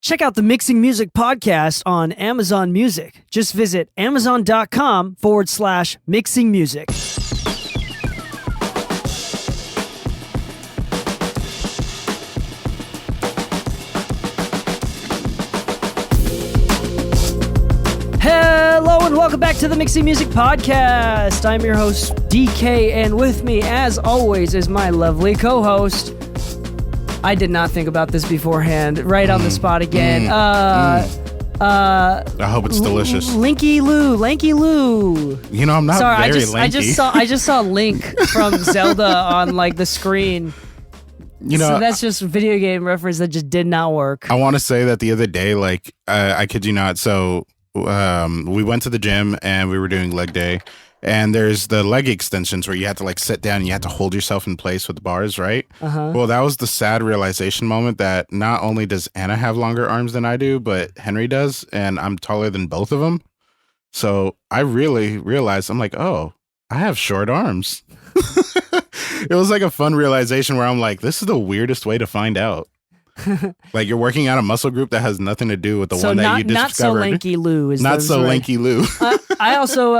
Check out the Mixing Music podcast on Amazon Music. Just visit amazon.com/mixing music. Hello and welcome back to the Mixing Music Podcast. I'm your host, Dee Kei, and with me, as always, is my lovely co-host. I did not think about this beforehand. Right on the spot again. I hope it's delicious. Lanky Lu. You know, I'm not very lanky. I just saw Link from Zelda on like the screen. You know, so that's just a video game reference that just did not work. I want to say that the other day, like, I kid you not. So we went to the gym and we were doing leg day. And there's the leg extensions where you have to like sit down and you have to hold yourself in place with the bars, right? Uh-huh. Well, that was the sad realization moment that not only does Anna have longer arms than I do, but Henry does, and I'm taller than both of them. So I really realized, I'm like, oh, I have short arms. It was like a fun realization where I'm like, this is the weirdest way to find out. Like you're working out a muscle group that has nothing to do with the one that you discovered. Not so lanky Lou. Lanky Lou. I also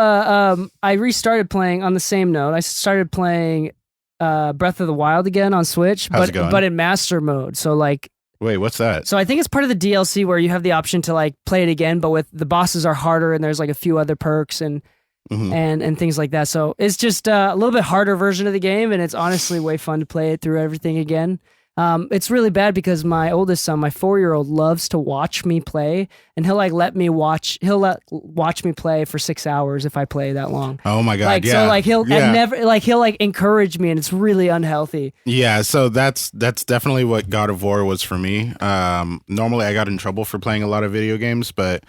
I restarted playing on the same note. I started playing Breath of the Wild again on Switch, but in master mode. So like, wait, what's that? So I think it's part of the DLC where you have the option to like play it again, but with the bosses are harder and there's like a few other perks and things like that. So it's just a little bit harder version of the game, and it's honestly way fun to play it through everything again. It's really bad because my oldest son, my 4-year-old, loves to watch me play, and he'll let watch me play for 6 hours if I play that long. Oh my god! Like, yeah. So like he'll encourage me, and it's really unhealthy. Yeah, so that's definitely what God of War was for me. Normally I got in trouble for playing a lot of video games, but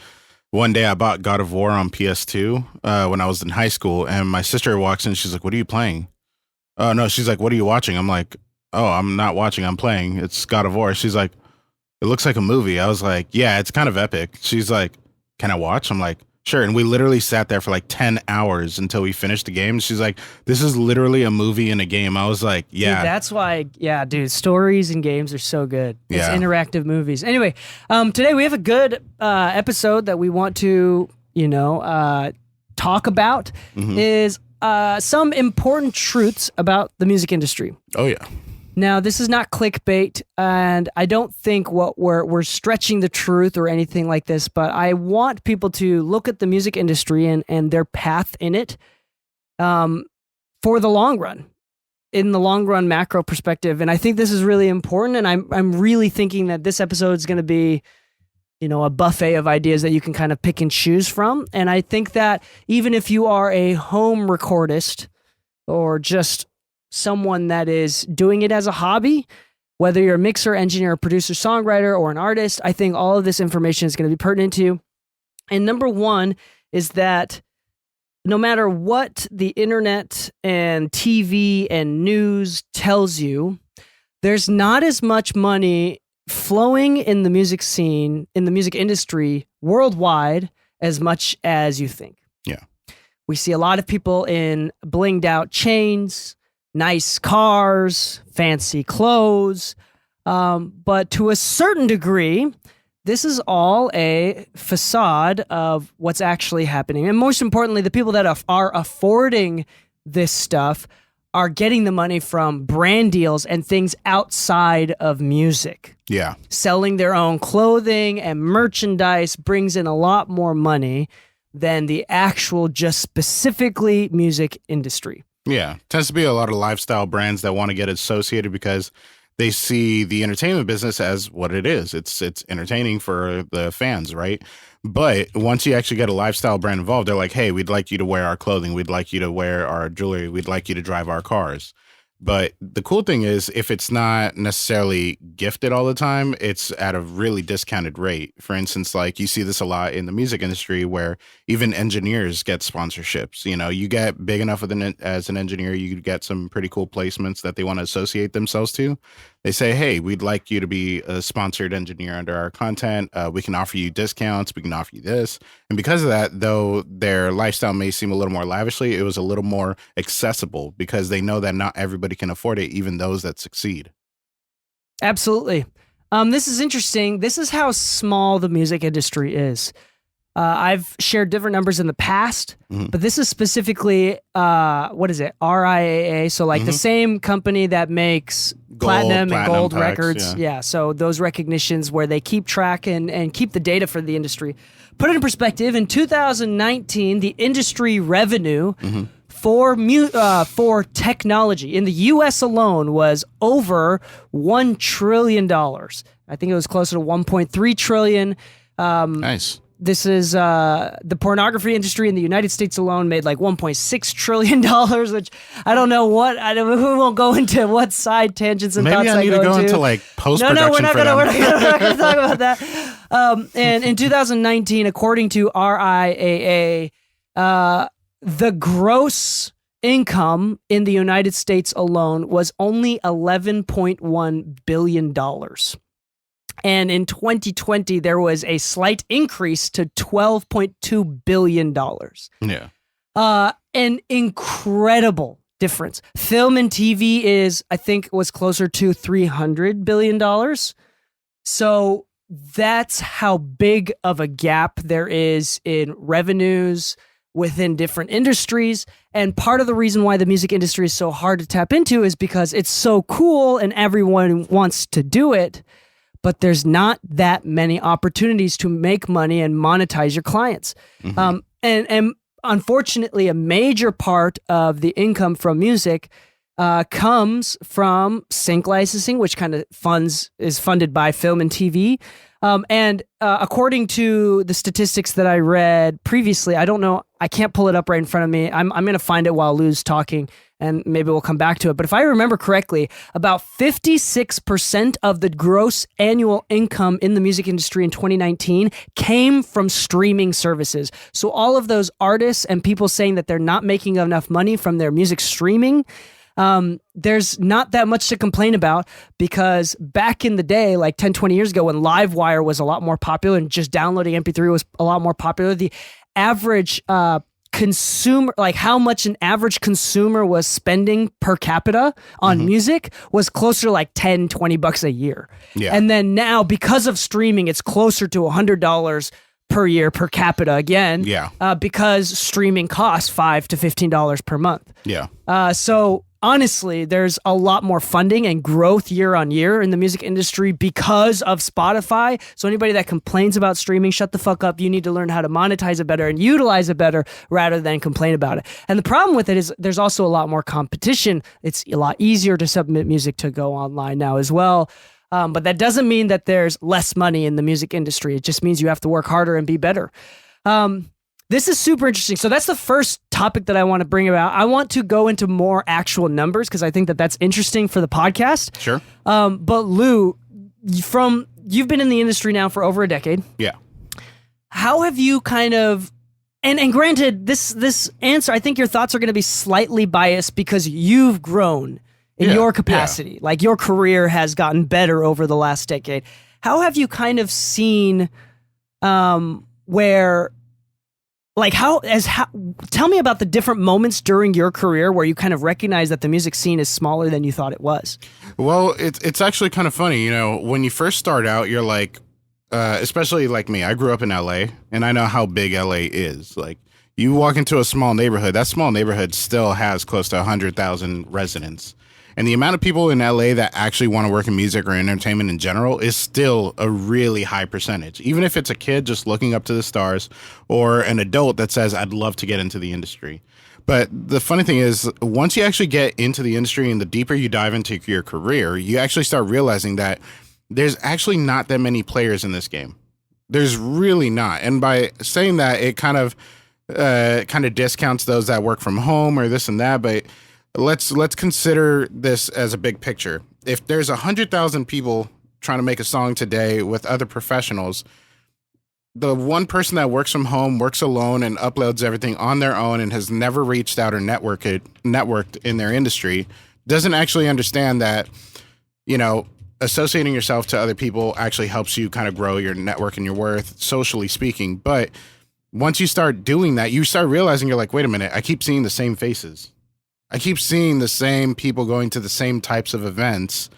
one day I bought God of War on PS2 when I was in high school, and my sister walks in. She's like, "What are you playing?" Oh no, she's like, "What are you watching?" I'm like, "Oh, I'm not watching, I'm playing. It's God of War." She's like, "It looks like a movie." I was like, "Yeah, it's kind of epic." She's like, "Can I watch?" I'm like, "Sure." And we literally sat there for like 10 hours until we finished the game. She's like, "This is literally a movie in a game." I was like, yeah. Dude, that's why, yeah, dude, stories and games are so good. It's yeah. Interactive movies. Anyway, today we have a good episode that we want to, talk about is some important truths about the music industry. Oh, yeah. Now, this is not clickbait, and I don't think we're stretching the truth or anything like this, but I want people to look at the music industry and their path in it for the long run, in the long run macro perspective. And I think this is really important, and I'm really thinking that this episode is going to be, a buffet of ideas that you can kind of pick and choose from. And I think that even if you are a home recordist or just someone that is doing it as a hobby, whether you're a mixer, engineer, producer, songwriter, or an artist, I think all of this information is going to be pertinent to you. And number one is that no matter what the internet and TV and news tells you, there's not as much money flowing in the music scene, in the music industry worldwide as much as you think. Yeah. We see a lot of people in blinged out chains, nice cars, fancy clothes, but to a certain degree, this is all a facade of what's actually happening. And most importantly, the people that are affording this stuff are getting the money from brand deals and things outside of music. Yeah. Selling their own clothing and merchandise brings in a lot more money than the actual just specifically music industry. Yeah, tends to be a lot of lifestyle brands that want to get associated because they see the entertainment business as what it is. It's entertaining for the fans, right? But once you actually get a lifestyle brand involved, they're like, "Hey, we'd like you to wear our clothing. We'd like you to wear our jewelry. We'd like you to drive our cars." But the cool thing is, if it's not necessarily gifted all the time, it's at a really discounted rate. For instance, like you see this a lot in the music industry where even engineers get sponsorships. You get big enough as an engineer, you get some pretty cool placements that they want to associate themselves to. They say, "Hey, we'd like you to be a sponsored engineer under our content. We can offer you discounts. We can offer you this." And because of that, though their lifestyle may seem a little more lavishly, it was a little more accessible because they know that not everybody can afford it, even those that succeed. Absolutely. This is interesting. This is how small the music industry is. I've shared different numbers in the past, but this is specifically, what is it? RIAA. So like the same company that makes platinum and gold packs, records. Yeah. So those recognitions where they keep track and keep the data for the industry. Put it in perspective, in 2019, the industry revenue for technology in the U.S. alone was over $1 trillion. I think it was closer to 1.3 trillion. Nice. This is the pornography industry in the United States alone made like $1.6 trillion, which I don't know what. We won't go into what side tangents and maybe thoughts I need to go into like post-production. No, we're not going to talk about that. And in 2019, according to RIAA, the gross income in the United States alone was only $11.1 billion. And in 2020, there was a slight increase to $12.2 billion. Yeah. An incredible difference. Film and TV I think, was closer to $300 billion. So that's how big of a gap there is in revenues within different industries. And part of the reason why the music industry is so hard to tap into is because it's so cool and everyone wants to do it. But there's not that many opportunities to make money and monetize your clients. And unfortunately, a major part of the income from music comes from sync licensing, which kind of is funded by film and TV. And according to the statistics that I read previously, I don't know, I can't pull it up right in front of me. I'm going to find it while Lou's talking, and maybe we'll come back to it. But if I remember correctly, about 56% of the gross annual income in the music industry in 2019 came from streaming services. So all of those artists and people saying that they're not making enough money from their music streaming, there's not that much to complain about, because back in the day, like 10, 20 years ago, when Livewire was a lot more popular and just downloading MP3 was a lot more popular, the average consumer, like how much an average consumer was spending per capita on music was closer to like 10, 20 bucks a year. Yeah. And then now, because of streaming, it's closer to $100 per year per capita again. Yeah. Because streaming costs $5 to $15 per month. Yeah. So honestly, there's a lot more funding and growth year on year in the music industry because of Spotify. So anybody that complains about streaming, shut the fuck up. You need to learn how to monetize it better and utilize it better rather than complain about it. And the problem with it is there's also a lot more competition. It's a lot easier to submit music to go online now as well. But that doesn't mean that there's less money in the music industry. It just means you have to work harder and be better. This is super interesting. So that's the first topic that I want to bring about. I want to go into more actual numbers because I think that that's interesting for the podcast. Sure. But Lou, you've been in the industry now for over a decade. Yeah. How have you kind of, and granted, this answer, I think your thoughts are going to be slightly biased because you've grown in your capacity. Like your career has gotten better over the last decade. How have you kind of seen where... Like tell me about the different moments during your career where you kind of recognize that the music scene is smaller than you thought it was. Well, it's actually kind of funny. You know, when you first start out, you're like, especially like me, I grew up in LA and I know how big LA is. Like you walk into a small neighborhood, that small neighborhood still has close to 100,000 residents. And the amount of people in LA that actually want to work in music or entertainment in general is still a really high percentage. Even if it's a kid just looking up to the stars or an adult that says, I'd love to get into the industry. But the funny thing is, once you actually get into the industry and the deeper you dive into your career, you actually start realizing that there's actually not that many players in this game. There's really not. And by saying that, it kind of discounts those that work from home or this and that. But let's consider this as a big picture. If there's 100,000 people trying to make a song today with other professionals, the one person that works from home, works alone, and uploads everything on their own and has never reached out or networked in their industry doesn't actually understand that, you know, associating yourself to other people actually helps you kind of grow your network and your worth, socially speaking. But once you start doing that, you start realizing you're like, wait a minute, I keep seeing the same faces. I keep seeing the same people going to the same types of events.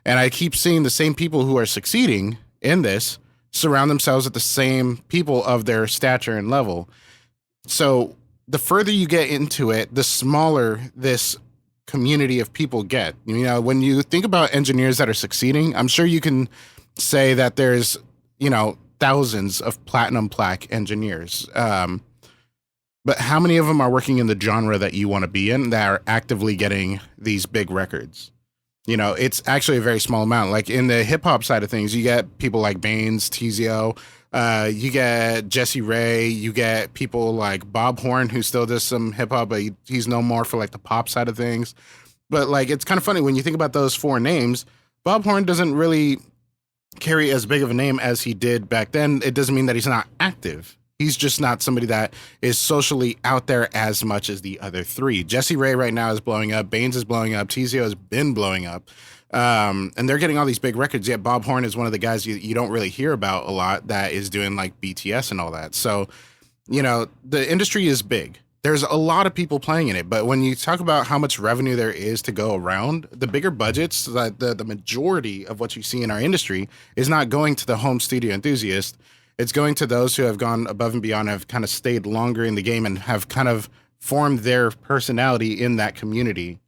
And I keep seeing the same people who are succeeding in this surround themselves with the same people of their stature and level. So the further you get into it, the smaller this community of people get. You know, when you think about engineers that are succeeding, I'm sure you can say that there's, you know, thousands of platinum plaque engineers. But how many of them are working in the genre that you want to be in that are actively getting these big records? You know, it's actually a very small amount. Like in the hip hop side of things, you get people like Baines, Tizio, you get Jesse Ray, you get people like Bob Horn, who still does some hip hop, but he's no more for like the pop side of things. But like, it's kind of funny when you think about those four names. Bob Horn doesn't really carry as big of a name as he did back then. It doesn't mean that he's not active. He's just not somebody that is socially out there as much as the other three. Jesse Ray right now is blowing up. Baines is blowing up. Tizio has been blowing up. And they're getting all these big records. Yet Bob Horn is one of the guys you don't really hear about a lot that is doing like BTS and all that. So, you know, the industry is big. There's a lot of people playing in it. But when you talk about how much revenue there is to go around, the bigger budgets, the majority of what you see in our industry is not going to the home studio enthusiast. It's going to those who have gone above and beyond, have kind of stayed longer in the game and have kind of formed their personality in that community,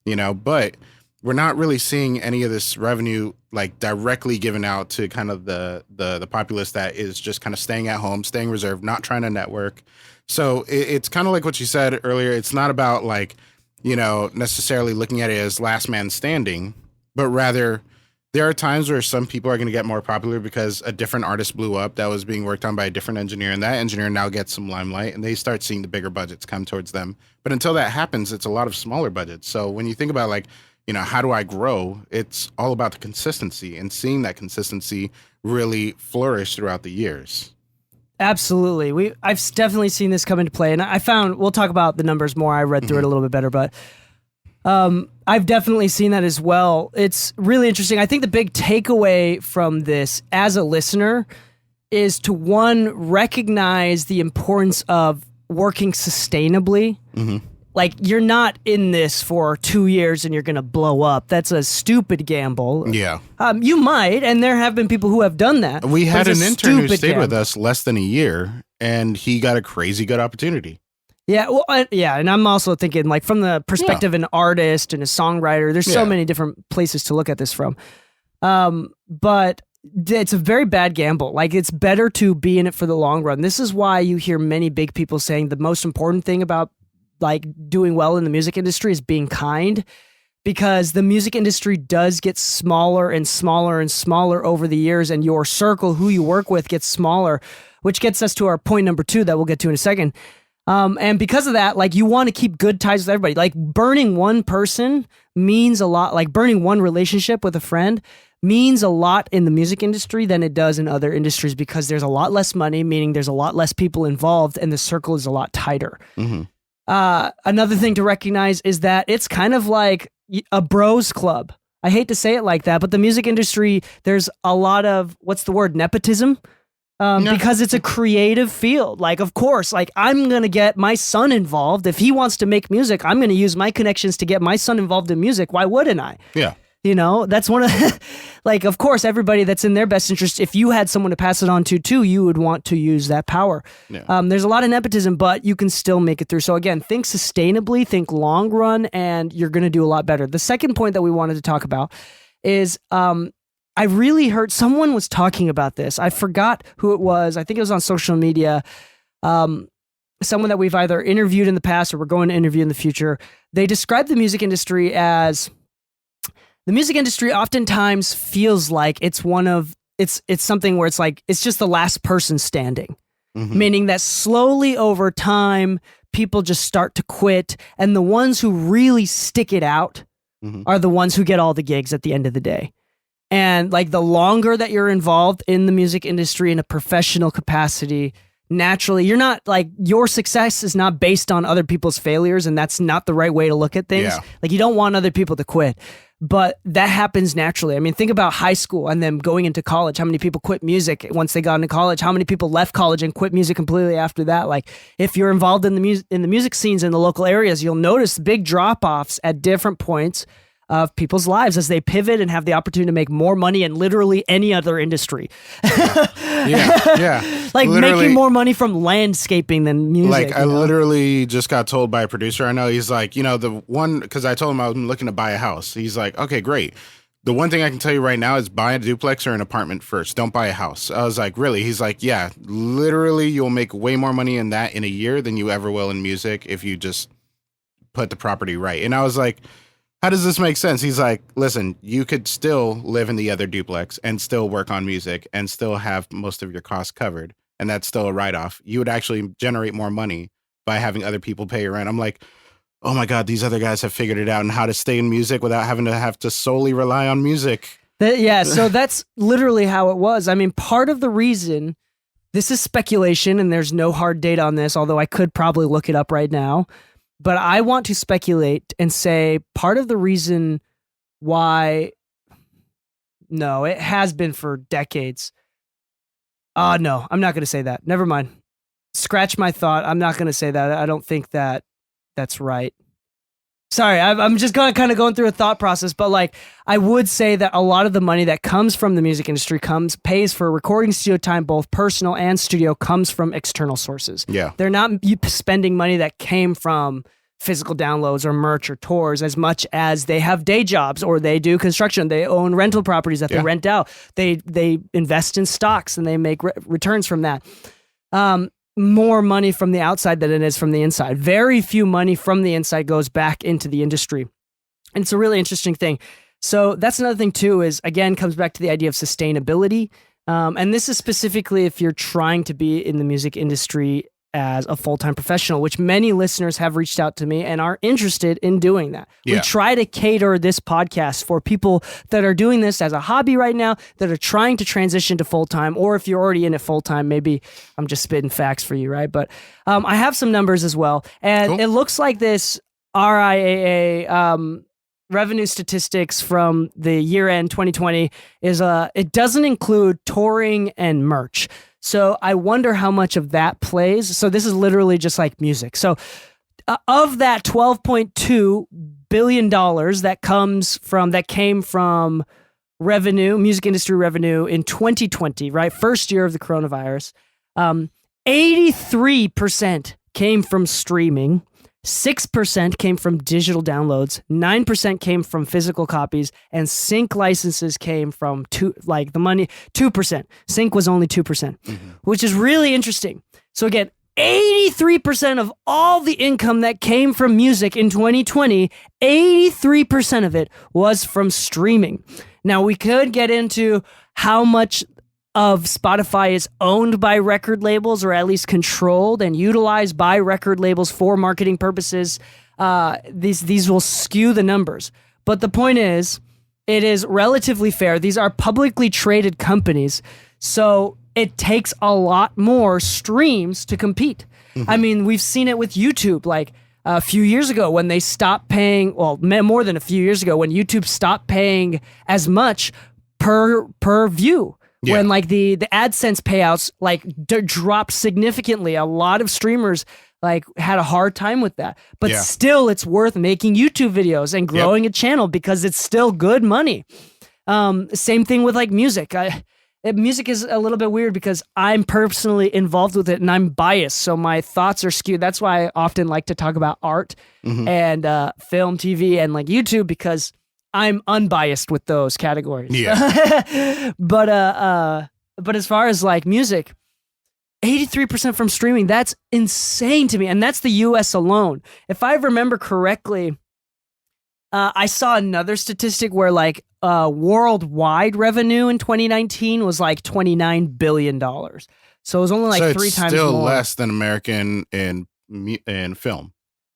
you know, but we're not really seeing any of this revenue like directly given out to kind of the populace that is just kind of staying at home, staying reserved, not trying to network. So it's kind of like what you said earlier. It's not about like, you know, necessarily looking at it as last man standing, but rather there are times where some people are going to get more popular because a different artist blew up that was being worked on by a different engineer, and that engineer now gets some limelight, and they start seeing the bigger budgets come towards them. But until that happens, it's a lot of smaller budgets. So when you think about like, you know, how do I grow? It's all about the consistency and seeing that consistency really flourish throughout the years. Absolutely. I've definitely seen this come into play, and I found, we'll talk about the numbers more. I read through it a little bit better, but I've definitely seen that as well. It's really interesting. I think the big takeaway from this as a listener is to, one, recognize the importance of working sustainably. Mm-hmm. Like, you're not in this for 2 years and you're going to blow up. That's a stupid gamble. Yeah. You might, and there have been people who have done that. We had an intern who stayed with us less than a year, and he got a crazy good opportunity. Yeah, well, and I'm also thinking, like, from the perspective of an artist and a songwriter, there's so many different places to look at this from. But it's a very bad gamble. Like, it's better to be in it for the long run. This is why you hear many big people saying the most important thing about, like, doing well in the music industry is being kind, because the music industry does get smaller and smaller and smaller over the years, and your circle, who you work with, gets smaller, which gets us to our point number 2 that we'll get to in a second. And because of that, like, you want to keep good ties with everybody. Like, burning one person means a lot. Like, burning one relationship with a friend means a lot in the music industry than it does in other industries, because there's a lot less money, meaning there's a lot less people involved, and the circle is a lot tighter. Mm-hmm. Another thing to recognize is that it's kind of like a bros club. I hate to say it like that, but the music industry, there's a lot of, what's the word, nepotism? Because it's a creative field. Like, of course, like, I'm going to get my son involved. If he wants to make music, I'm going to use my connections to get my son involved in music. Why wouldn't I? Yeah. You know, that's one of like, of course, everybody that's in their best interest, if you had someone to pass it on to too, you would want to use that power. Yeah. There's a lot of nepotism, but you can still make it through. So again, think sustainably, think long run, and you're going to do a lot better. The second point that we wanted to talk about is, I really heard someone was talking about this. I forgot who it was. I think it was on social media. Someone that we've either interviewed in the past or we're going to interview in the future. They described the music industry as, the music industry oftentimes feels like it's something where it's like, it's just the last person standing. Mm-hmm. Meaning that slowly over time, people just start to quit. And the ones who really stick it out are the ones who get all the gigs at the end of the day. And like, the longer that you're involved in the music industry in a professional capacity, naturally, you're not, like, your success is not based on other people's failures, and that's not the right way to look at things. Yeah. Like, you don't want other people to quit, but that happens naturally. I mean, think about high school and then going into college. How many people quit music once they got into college? How many people left college and quit music completely after that? Like, if you're involved in the music scenes in the local areas, you'll notice big drop-offs at different points of people's lives as they pivot and have the opportunity to make more money in literally any other industry. Yeah. Like literally, making more money from landscaping than music. Like I literally just got told by a producer I know, he's like, the one, because I told him I was looking to buy a house. He's like, okay, great. The one thing I can tell you right now is buy a duplex or an apartment first. Don't buy a house. I was like, really? He's like, yeah, literally you'll make way more money in that in a year than you ever will in music if you just put the property right. And I was like, how does this make sense? He's like, listen, you could still live in the other duplex and still work on music and still have most of your costs covered. And that's still a write-off. You would actually generate more money by having other people pay your rent. I'm like, oh my God, these other guys have figured it out and how to stay in music without having to have to solely rely on music. So that's literally how it was. I mean, part of the reason, this is speculation and there's no hard data on this, although I could probably look it up right now. But I want to speculate and say part of the reason why, no, it has been for decades. No, I'm not going to say that. Never mind. Scratch my thought. I'm not going to say that. I don't think that's right. Sorry, I'm just kind of going through a thought process, but like I would say that a lot of the money that comes from the music industry pays for recording studio time, both personal and studio, comes from external sources. Yeah. They're not spending money that came from physical downloads or merch or tours as much as they have day jobs or they do construction. They own rental properties that they rent out. They invest in stocks and they make returns from that. More money from the outside than it is from the inside. Very few money from the inside goes back into the industry. And it's a really interesting thing. So that's another thing too, is again, comes back to the idea of sustainability. And this is specifically if you're trying to be in the music industry as a full-time professional, which many listeners have reached out to me and are interested in doing that. Yeah. We try to cater this podcast for people that are doing this as a hobby right now, that are trying to transition to full-time, or if you're already in it full-time, maybe I'm just spitting facts for you, right? But I have some numbers as well. And It looks like this RIAA revenue statistics from the year-end 2020 is it doesn't include touring and merch. So I wonder how much of that plays. So this is literally just like music. So of that $12.2 billion that came from revenue, music industry revenue in 2020, right? First year of the coronavirus, 83% came from streaming. 6% came from digital downloads, 9% came from physical copies, and sync licenses came from 2%. Sync was only 2%, which is really interesting. So again, 83% of all the income that came from music in 2020, 83% of it was from streaming. Now we could get into how much of Spotify is owned by record labels, or at least controlled and utilized by record labels for marketing purposes. These will skew the numbers. But the point is, it is relatively fair. These are publicly traded companies, so it takes a lot more streams to compete. I mean, we've seen it with YouTube, like a few years ago when they stopped paying, well, more than a few years ago, when YouTube stopped paying as much per view. Yeah. When like the AdSense payouts dropped significantly, a lot of streamers like had a hard time with that. But still, it's worth making YouTube videos and growing a channel because it's still good money. Same thing with like music. Music is a little bit weird because I'm personally involved with it and I'm biased, so my thoughts are skewed. That's why I often like to talk about art and film, TV, and like YouTube, because I'm unbiased with those categories. Yeah. But as far as like music, 83% from streaming, that's insane to me. And that's the US alone. If I remember correctly, I saw another statistic where like worldwide revenue in 2019 was like $29 billion. So it was only like three times more. Still less than American in film.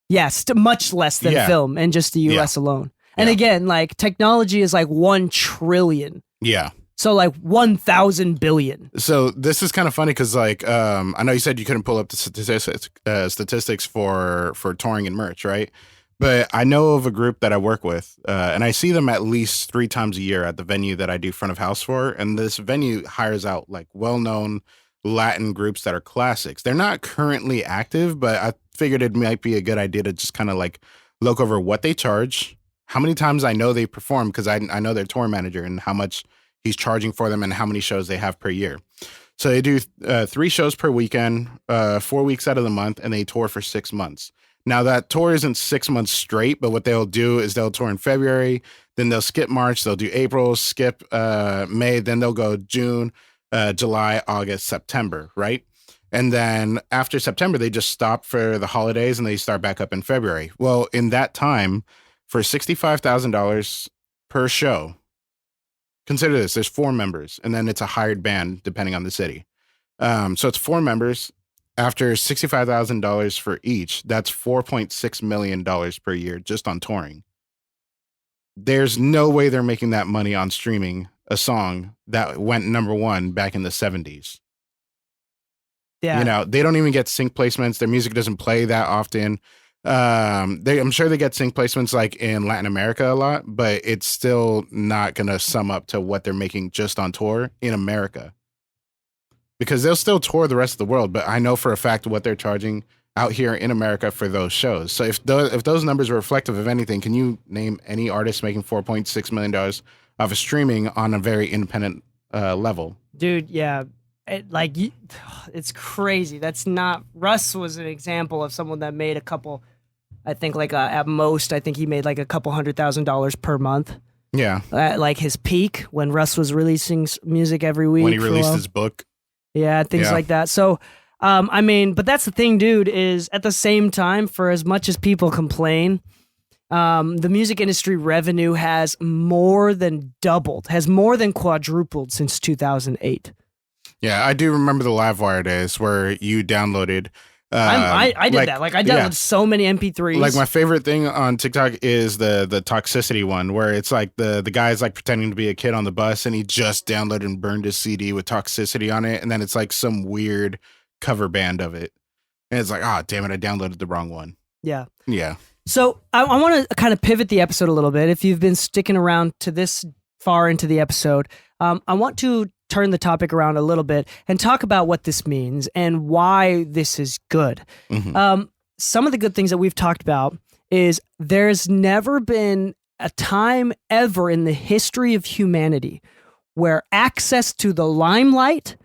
Yes, much less than film and just the US alone. And again, like technology is like 1 trillion. Yeah. So like 1,000 billion. So this is kind of funny because like I know you said you couldn't pull up the statistics for touring and merch, right? But I know of a group that I work with, and I see them at least 3 times a year at the venue that I do front of house for. And this venue hires out like well-known Latin groups that are classics. They're not currently active, but I figured it might be a good idea to just kind of like look over what they charge, how many times I know they perform because I know their tour manager and how much he's charging for them and how many shows they have per year. So they do 3 shows per weekend, 4 weeks out of the month, and they tour for 6 months. Now that tour isn't 6 months straight, but what they'll do is they'll tour in February, then they'll skip March, they'll do April, skip May, then they'll go June, July, August, September, right? And then after September, they just stop for the holidays and they start back up in February. Well, in that time, for $65,000 per show, consider this, there's 4 members, and then it's a hired band depending on the city. So it's 4 members. After $65,000 for each, that's $4.6 million per year just on touring. There's no way they're making that money on streaming a song that went number 1 back in the 70s. Yeah. You know, they don't even get sync placements. Their music doesn't play that often. I'm sure they get sync placements like in Latin America a lot, but it's still not going to sum up to what they're making just on tour in America. Because they'll still tour the rest of the world, but I know for a fact what they're charging out here in America for those shows. So if those numbers are reflective of anything, can you name any artist making $4.6 million off of streaming on a very independent level? Dude, yeah. It's crazy. That's not... Russ was an example of someone that made a couple... I think at most, I think he made like a couple $100,000 per month. Yeah. Like his peak when Russ was releasing music every week. When he released his book. Yeah, things like that. So, I mean, but that's the thing, dude, is at the same time, for as much as people complain, the music industry revenue has more than doubled, has more than quadrupled since 2008. Yeah, I do remember the Livewire days where you downloaded... I did that. Like I downloaded so many MP3s. Like my favorite thing on TikTok is the toxicity one where it's like the guy's like pretending to be a kid on the bus and he just downloaded and burned his CD with toxicity on it, and then it's like some weird cover band of it, and it's like, damn it, I downloaded the wrong one. Yeah. So I want to kind of pivot the episode a little bit. If you've been sticking around to this far into the episode, I want to turn the topic around a little bit and talk about what this means and why this is good. Mm-hmm. Some of the good things that we've talked about is there's never been a time ever in the history of humanity where access to the limelight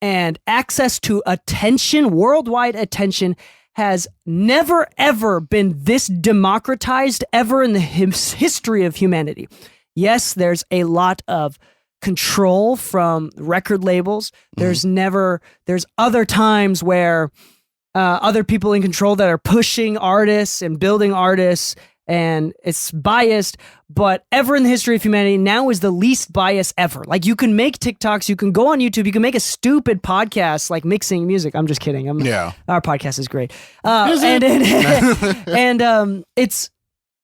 and access to attention, worldwide attention, has never ever been this democratized ever in the history of humanity. Yes, there's a lot of control from record labels. There's other times where other people in control that are pushing artists and building artists, and it's biased, but ever in the history of humanity, now is the least bias ever. Like, you can make TikToks, you can go on YouTube, you can make a stupid podcast like mixing music. I'm just kidding. Our podcast is great.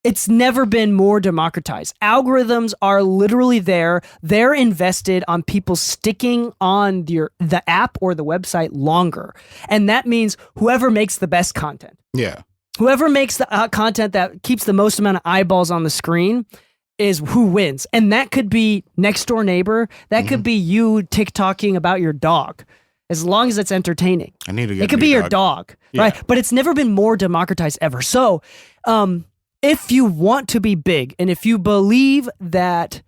It's never been more democratized. Algorithms are literally there. They're invested on people sticking on the app or the website longer. And that means whoever makes the best content. Yeah. Whoever makes the content that keeps the most amount of eyeballs on the screen is who wins. And that could be next door neighbor. That could be you TikToking about your dog. As long as it's entertaining. It could be your dog, right? But it's never been more democratized ever. So, if you want to be big and if you believe that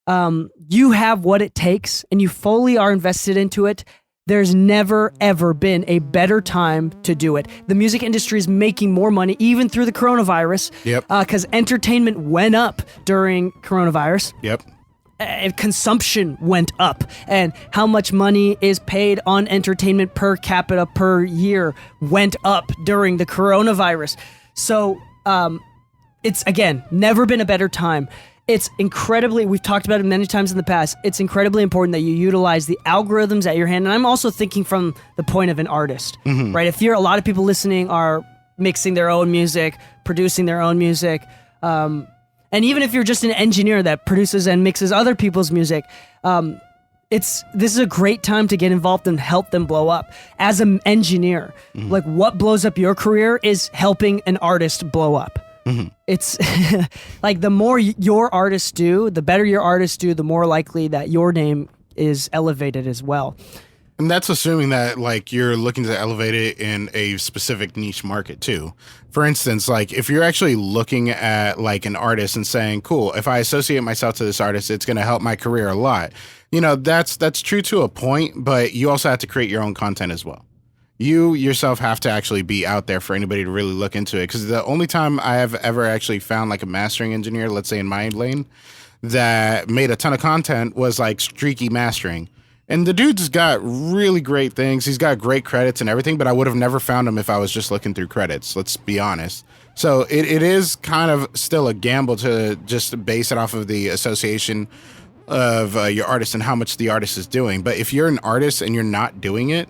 you have what it takes and you fully are invested into it, there's never, ever been a better time to do it. The music industry is making more money even through the coronavirus. Yep. Because entertainment went up during coronavirus. Yep. And consumption went up, and how much money is paid on entertainment per capita per year went up during the coronavirus. So, it's, again, never been a better time. It's incredibly, we've talked about it many times in the past, it's incredibly important that you utilize the algorithms at your hand. And I'm also thinking from the point of an artist, right? If a lot of people listening are mixing their own music, producing their own music, and even if you're just an engineer that produces and mixes other people's music, this is a great time to get involved and help them blow up. As an engineer, like, what blows up your career is helping an artist blow up. It's like, the more your artists do, the better your artists do, the more likely that your name is elevated as well. And that's assuming that like you're looking to elevate it in a specific niche market too. For instance, like if you're actually looking at like an artist and saying, cool, if I associate myself to this artist, it's going to help my career a lot. You know, that's true to a point, but you also have to create your own content as well. You yourself have to actually be out there for anybody to really look into it. Because the only time I have ever actually found like a mastering engineer, let's say in my lane, that made a ton of content was like Streaky Mastering. And the dude's got really great things. He's got great credits and everything, but I would have never found him if I was just looking through credits. Let's be honest. So it is kind of still a gamble to just base it off of the association of your artist and how much the artist is doing. But if you're an artist and you're not doing it,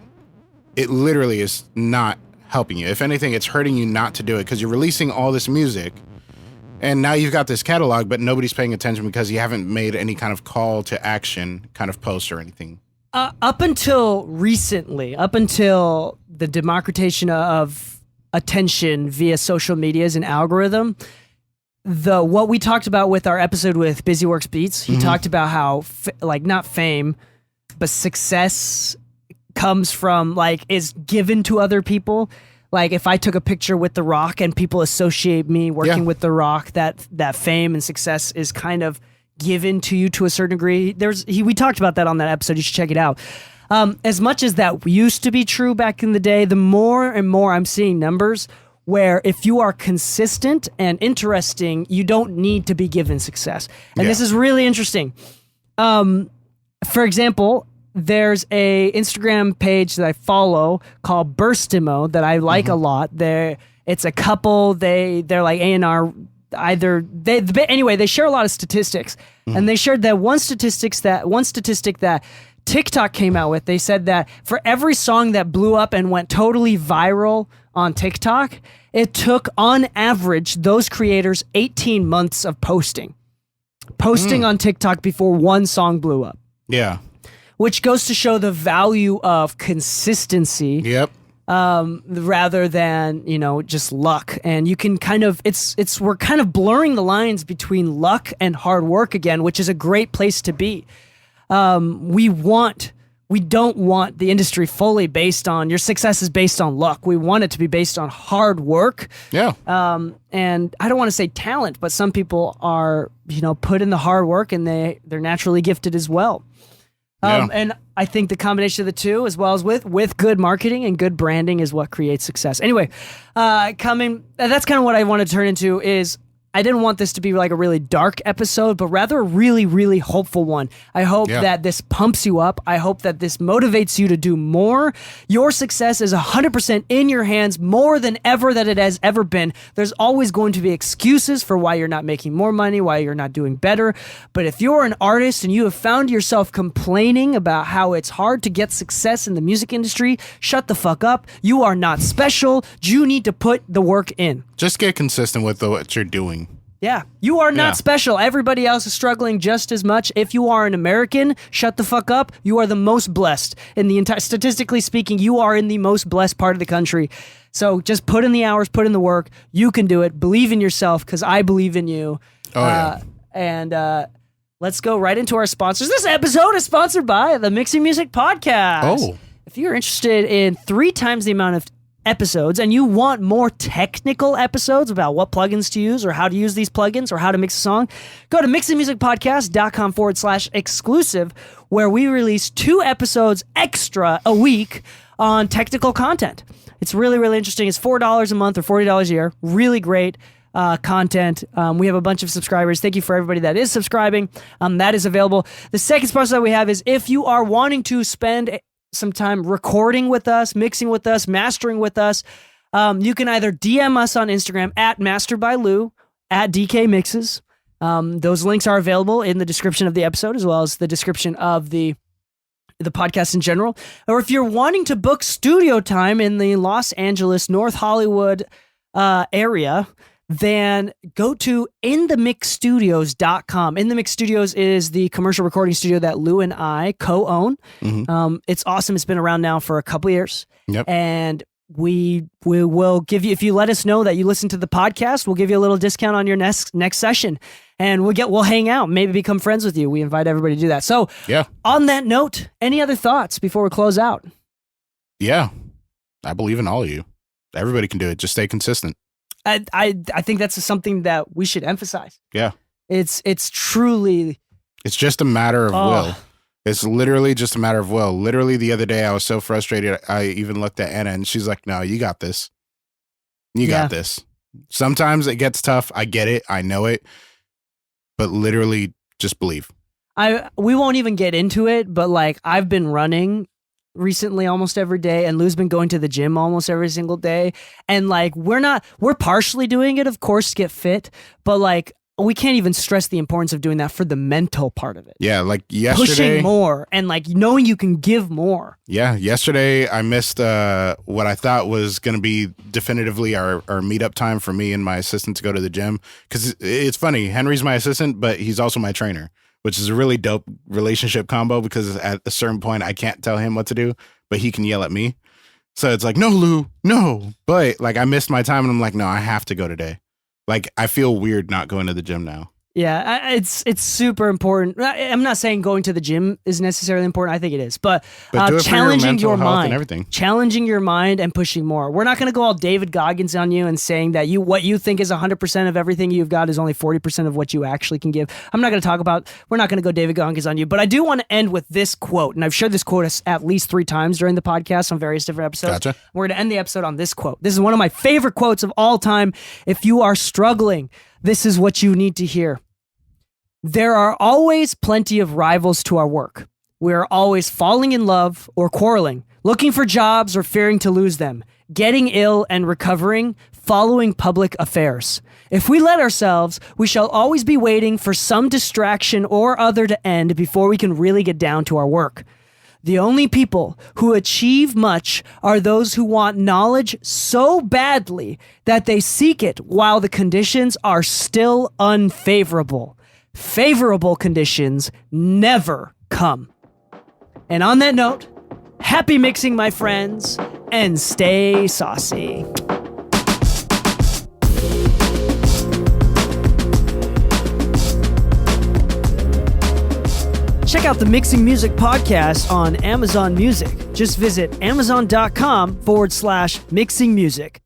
it literally is not helping you. If anything, it's hurting you not to do it because you're releasing all this music and now you've got this catalog, but nobody's paying attention because you haven't made any kind of call to action kind of post or anything. Up until recently, up until the democratization of attention via social medias and algorithm, what we talked about with our episode with Busy Works Beats, he talked about how not fame, but success comes from is given to other people. Like if I took a picture with The Rock and people associate me working with The Rock, that fame and success is kind of given to you to a certain degree. We talked about that on that episode. You should check it out. As much as that used to be true back in the day, the more and more I'm seeing numbers where if you are consistent and interesting, you don't need to be given success. And this is really interesting. For example, there's a Instagram page that I follow called Burstimo that I like a lot. It's a couple. They're like A&R. Anyway, they share a lot of statistics, and they shared that one statistic that TikTok came out with. They said that for every song that blew up and went totally viral on TikTok, it took on average those creators 18 months of posting on TikTok before one song blew up. Yeah. Which goes to show the value of consistency. Yep. Rather than, just luck. And you can we're kind of blurring the lines between luck and hard work again, which is a great place to be. We don't want the industry fully based on your success is based on luck. We want it to be based on hard work. Yeah. And I don't want to say talent, but some people are, put in the hard work and they're naturally gifted as well. And I think the combination of the two, as well as with good marketing and good branding, is what creates success. Anyway, that's kind of what I want to turn into is I didn't want this to be like a really dark episode, but rather a really, really hopeful one. I hope that this pumps you up. I hope that this motivates you to do more. Your success is 100% in your hands, more than ever that it has ever been. There's always going to be excuses for why you're not making more money, why you're not doing better. But if you're an artist and you have found yourself complaining about how it's hard to get success in the music industry, shut the fuck up. You are not special. You need to put the work in. Just get consistent with what you're doing. Yeah, you are not special. Everybody else is struggling just as much. If you are an American, shut the fuck up. You are the most blessed in the entire. Statistically speaking, you are in the most blessed part of the country. So just put in the hours, put in the work. You can do it. Believe in yourself, because I believe in you. And let's go right into our sponsors. This episode is sponsored by the Mixing Music Podcast. Oh, if you're interested in 3 times the amount of episodes and you want more technical episodes about what plugins to use or how to use these plugins or how to mix a song, go to mixingmusicpodcast.com/exclusive, where we release 2 episodes extra a week on technical content. It's really, really interesting. It's $4 a month or $40 a year. Really great content. We have a bunch of subscribers. Thank you for everybody that is subscribing. That is available. The second sponsor that we have is if you are wanting to spend some time recording with us, mixing with us, mastering with us, you can either DM us on Instagram at masterbylu, at DK Mixes. Those links are available in the description of the episode, as well as the description of the podcast in general. Or if you're wanting to book studio time in the Los Angeles, North Hollywood area, then go to inthemixstudios.com. In the Mix Studios is the commercial recording studio that Lou and I co-own. It's awesome. It's been around now for a couple years. Yep. And we will give you, if you let us know that you listen to the podcast, we'll give you a little discount on your next session. and we'll hang out, maybe become friends with you. We invite everybody to do that. So Yeah. on that note, any other thoughts before we close out? Yeah. I believe in all of you. Everybody can do it. Just stay consistent. I think that's something that we should emphasize. Yeah. It's truly. It's just a matter of will. It's literally just a matter of will. Literally the other day, I was so frustrated. I even looked at Anna and she's like, no, you got this. You got this. Sometimes it gets tough. I get it. I know it. But literally just believe. We won't even get into it, but like I've been running recently almost every day, and Lou's been going to the gym almost every single day. And like we're partially doing it, of course, to get fit, but like we can't even stress the importance of doing that for the mental part of it. Yeah, like yesterday. Pushing more and like knowing you can give more. Yeah, yesterday I missed what I thought was going to be definitively our meetup time for me and my assistant to go to the gym. Because it's funny, Henry's my assistant, but he's also my trainer, which is a really dope relationship combo because at a certain point I can't tell him what to do, but he can yell at me. So it's like, no, Lou, no. But like I missed my time and I'm like, no, I have to go today. Like, I feel weird not going to the gym now. Yeah, it's super important. I'm not saying going to the gym is necessarily important. I think it is, but challenging your mind, and everything. Challenging your mind and pushing more. We're not going to go all David Goggins on you and saying that what you think is 100% of everything you've got is only 40% of what you actually can give. We're not going to go David Goggins on you, but I do want to end with this quote, and I've shared this quote at least 3 times during the podcast on various different episodes. Gotcha. We're going to end the episode on this quote. This is one of my favorite quotes of all time. If you are struggling, this is what you need to hear. There are always plenty of rivals to our work. We are always falling in love or quarreling, looking for jobs or fearing to lose them, getting ill and recovering, following public affairs. If we let ourselves, we shall always be waiting for some distraction or other to end before we can really get down to our work. The only people who achieve much are those who want knowledge so badly that they seek it while the conditions are still unfavorable. Favorable conditions never come. And on that note, happy mixing, my friends, and stay saucy. Check out the Mixing Music podcast on Amazon Music. Just visit amazon.com/mixing music.